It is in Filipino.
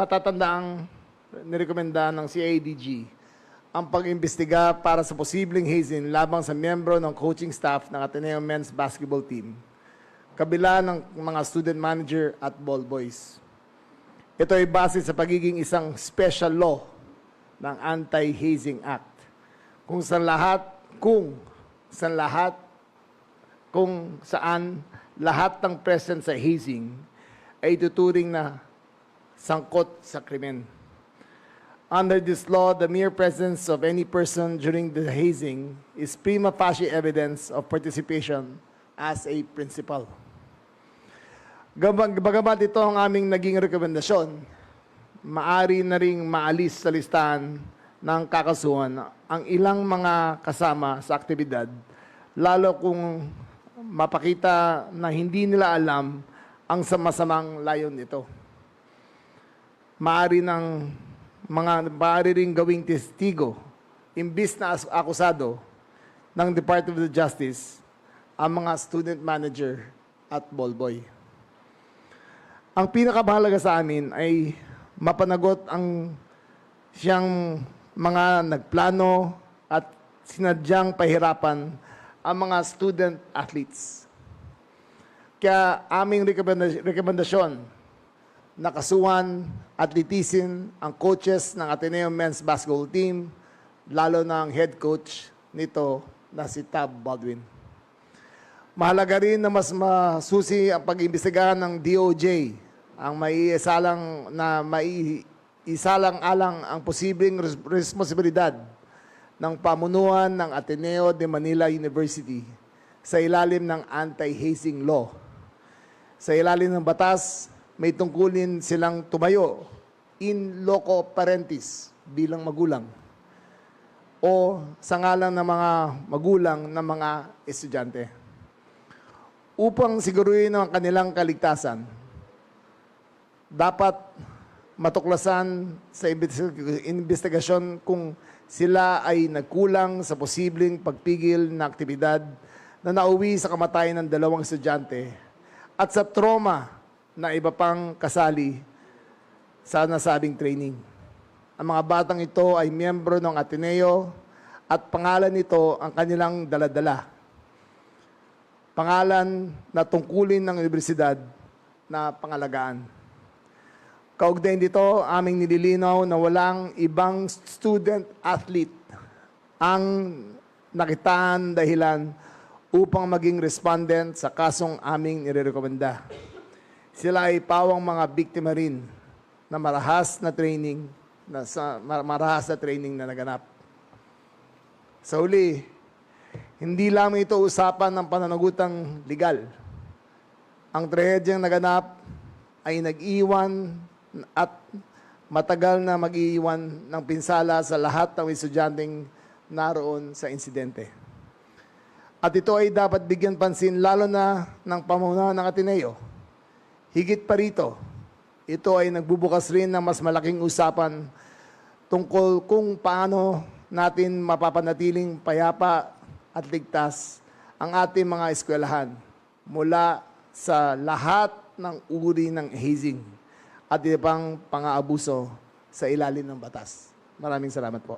matatandaang nirekomenda ng CADG ang pag-imbestiga para sa posibleng hazing labang sa miyembro ng coaching staff ng Ateneo Men's Basketball Team, kabila ng mga student manager at ball boys. Ito ay base sa pagiging isang special law ng Anti-Hazing Act, kung saan lahat ng present sa hazing ay tuturing na sangkot sa krimen. Under this law, the mere presence of any person during the hazing is prima facie evidence of participation as a principal. Bagamat ito ang aming naging rekomendasyon, maari na ring maalis sa listahan ng kakasuhan ang ilang mga kasama sa aktibidad, lalo kung mapakita na hindi nila alam ang masamang layon nito. Maaari ring gawing testigo, imbis na akusado ng Department of Justice ang mga student manager at ball boy. Ang pinakamahalaga sa amin ay mapanagot ang siyang mga nagplano at sinadyang pahirapan ang mga student athletes. Kaya aming rekomendasyon, nakasuhan at litisin ang coaches ng Ateneo Men's Basketball Team, lalo na ang head coach nito na si Tab Baldwin. Mahalaga rin na mas masusi ang pag-imbestigahan ng DOJ ang maisalang-alang ang posibleng responsibilidad ng pamunuan ng Ateneo de Manila University sa ilalim ng anti-hazing law. Sa ilalim ng batas, may tungkulin silang tumayo in loco parentis bilang magulang o sa ngalan ng mga magulang ng mga estudyante. Upang siguruhin ang kanilang kaligtasan, dapat matuklasan sa investigasyon kung sila ay nagkulang sa posibleng pagpigil na aktibidad na nauwi sa kamatayan ng 2 estudyante at sa trauma na iba pang kasali sa nasabing training. Ang mga batang ito ay miyembro ng Ateneo at pangalan nito ang kanilang daladala. Pangalan na tungkulin ng universidad na pangalagaan. Kaugnay dito, aming nililinaw na walang ibang student athlete ang nakitaan dahilan upang maging respondent sa kasong aming nirerekomenda. Sila ay pawang mga biktima rin na marahas na training na naganap. Sa huli, hindi lamang ito usapan ng pananagutang legal. Ang trahedyang naganap ay nag-iwan at matagal na mag-iiwan ng pinsala sa lahat ng estudyanteng naroon sa insidente. At ito ay dapat bigyan pansin lalo na ng pamunuan ng Ateneo. Higit pa rito, ito ay nagbubukas rin ng mas malaking usapan tungkol kung paano natin mapapanatiling payapa at ligtas ang ating mga eskwelahan mula sa lahat ng uri ng hazing at ibang pang-aabuso sa ilalim ng batas. Maraming salamat po.